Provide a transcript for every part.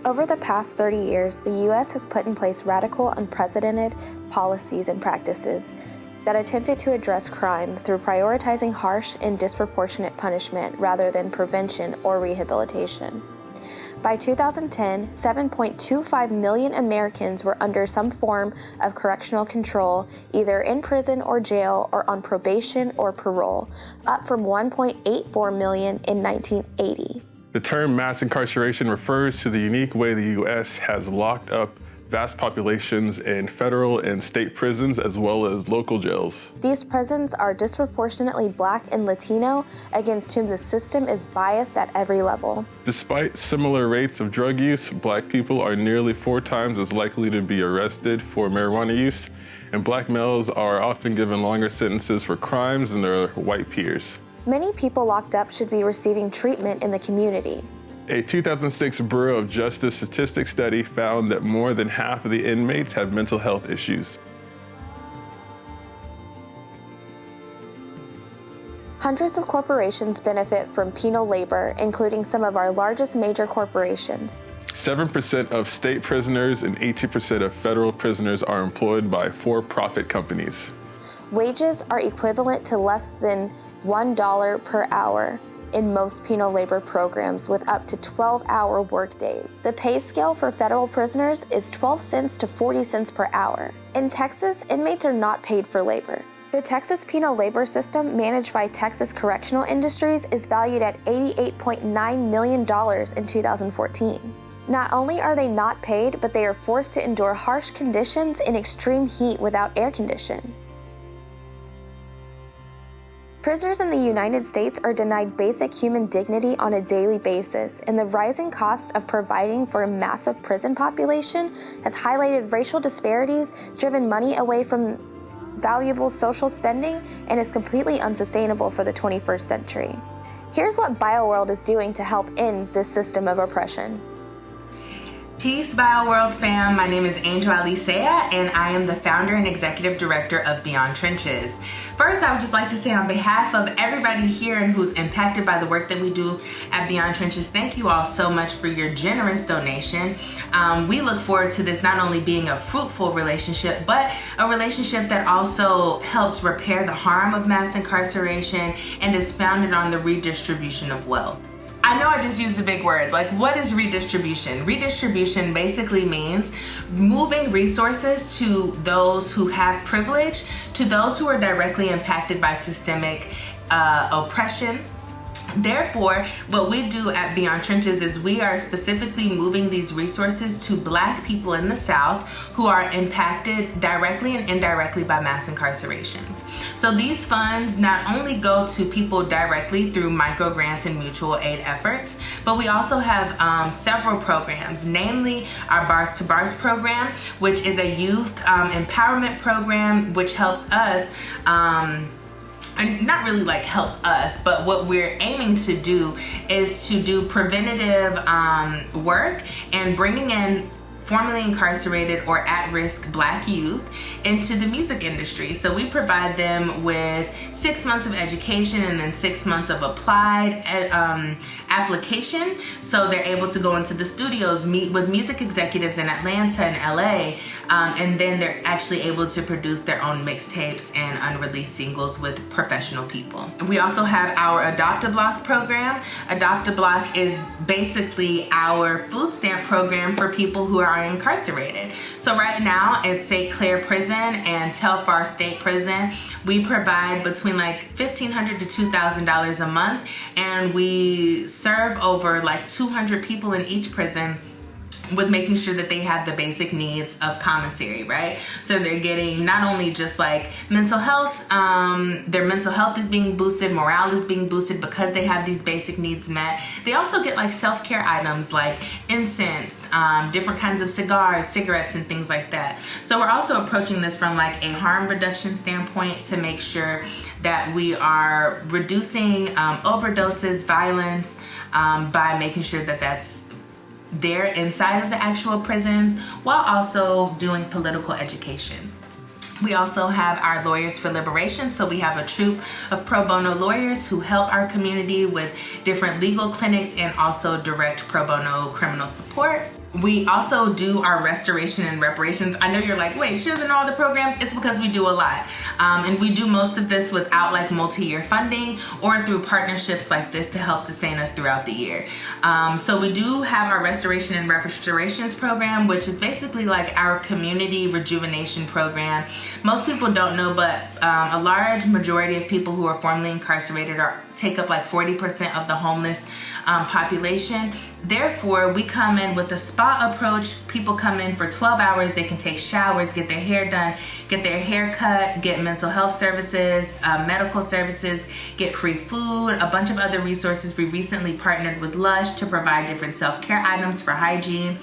Over the past 30 years, the U.S. has put in place radical, unprecedented policies and practices that attempted to address crime through prioritizing harsh and disproportionate punishment rather than prevention or rehabilitation. By 2010, 7.25 million Americans were under some form of correctional control, either in prison or jail or on probation or parole, up from 1.84 million in 1980. The term mass incarceration refers to the unique way the U.S. has locked up vast populations in federal and state prisons as well as local jails. These prisons are disproportionately Black and Latino, against whom the system is biased at every level. Despite similar rates of drug use, Black people are nearly 4 times as likely to be arrested for marijuana use, and Black males are often given longer sentences for crimes than their white peers. Many people locked up should be receiving treatment in the community. A 2006 Bureau of Justice Statistics study found that more than half of the inmates have mental health issues. Hundreds of corporations benefit from penal labor, including some of our largest major corporations. 7% of state prisoners and 18% of federal prisoners are employed by for-profit companies. Wages are equivalent to less than $1 per hour in most penal labor programs, with up to 12-hour workdays. The pay scale for federal prisoners is 12 cents to 40 cents per hour. In Texas, inmates are not paid for labor. The Texas penal labor system, managed by Texas Correctional Industries, is valued at $88.9 million in 2014. Not only are they not paid, but they are forced to endure harsh conditions in extreme heat without air conditioning. Prisoners in the United States are denied basic human dignity on a daily basis, and the rising cost of providing for a massive prison population has highlighted racial disparities, driven money away from valuable social spending, and is completely unsustainable for the 21st century. Here's what Bioworld is doing to help end this system of oppression. Peace, Bioworld fam. My name is Angel Alicea, and I am the founder and executive director of Beyond Trenches. First, I would just like to say on behalf of everybody here and who's impacted by the work that we do at Beyond Trenches, thank you all so much for your generous donation. We look forward to this not only being a fruitful relationship, but a relationship that also helps repair the harm of mass incarceration and is founded on the redistribution of wealth. I know I just used a big word. Like, what is redistribution? Redistribution basically means moving resources to those who have privilege, to those who are directly impacted by systemic oppression. Therefore, what we do at Beyond Trenches is we are specifically moving these resources to Black people in the South who are impacted directly and indirectly by mass incarceration. So these funds not only go to people directly through micro grants and mutual aid efforts, but we also have several programs, namely our Bars to Bars program, which is a youth empowerment program which helps us and not really like helps us, but what we're aiming to do is to do preventative work and bringing in formerly incarcerated or at-risk Black youth into the music industry. So we provide them with 6 months of education and then 6 months of applied application. So they're able to go into the studios, meet with music executives in Atlanta and LA, and then they're actually able to produce their own mixtapes and unreleased singles with professional people. We also have our Adopt a Block program. Adopt a Block is basically our food stamp program for people who are incarcerated. So right now at St. Clair Prison and Telfar State Prison, we provide between like $1,500 to $2,000 a month, and we serve over like 200 people in each prison with making sure that they have the basic needs of commissary, right? So they're getting not only just like mental health, their mental health is being boosted, morale is being boosted because they have these basic needs met. They also get like self-care items like incense, different kinds of cigars, cigarettes, and things like that. So we're also approaching this from like a harm reduction standpoint to make sure that we are reducing overdoses, violence, by making sure that that's there inside of the actual prisons, while also doing political education. We also have our Lawyers for Liberation. So we have a troupe of pro bono lawyers who help our community with different legal clinics and also direct pro bono criminal support. We also do our restoration and reparations. I know you're like, wait, she doesn't know all the programs. It's because we do a lot. And we do most of this without like multi-year funding or through partnerships like this to help sustain us throughout the year. So we do have our restoration and restorations program, which is basically like our community rejuvenation program. Most people don't know, but a large majority of people who are formerly incarcerated take up like 40% of the homeless population. Therefore, we come in with a spa approach. People come in for 12 hours. They can take showers, get their hair done, get their hair cut, get mental health services, medical services, get free food, a bunch of other resources. We recently partnered with Lush to provide different self-care items for hygiene.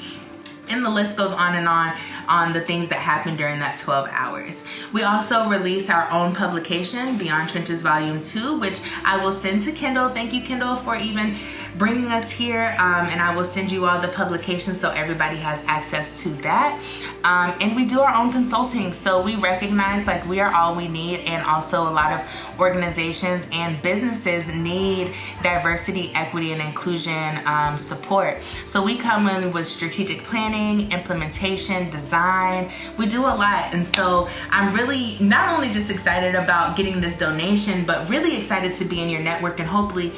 And the list goes on and on the things that happen during that 12 hours. We also release our own publication, Beyond Trenches Volume 2, which I will send to Kendall. Thank you, Kendall, for even bringing us here. And I will send you all the publications so everybody has access to that. And we do our own consulting. So we recognize like we are all we need, and also a lot of organizations and businesses need diversity, equity, and inclusion support. So we come in with strategic planning, implementation, design. We do a lot. And so I'm really not only just excited about getting this donation, but really excited to be in your network and hopefully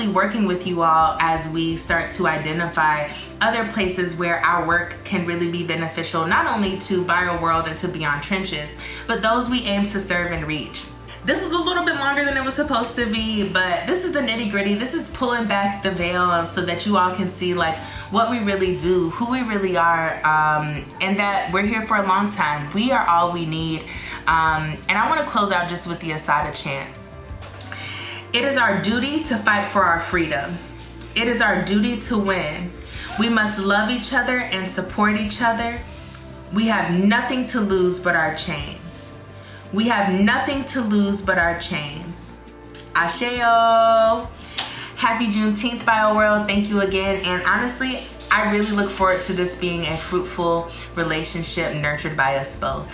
working with you all as we start to identify other places where our work can really be beneficial, not only to Bioworld and to Beyond Trenches, but those we aim to serve and reach. This was a little bit longer than it was supposed to be, but this is the nitty gritty. This is pulling back the veil so that you all can see like what we really do, who we really are, and that we're here for a long time. We are all we need. And I want to close out just with the Asada chant. It is our duty to fight for our freedom. It is our duty to win. We must love each other and support each other. We have nothing to lose but our chains. We have nothing to lose but our chains. Asheo. Happy Juneteenth, Bioworld. Thank you again. And honestly, I really look forward to this being a fruitful relationship nurtured by us both.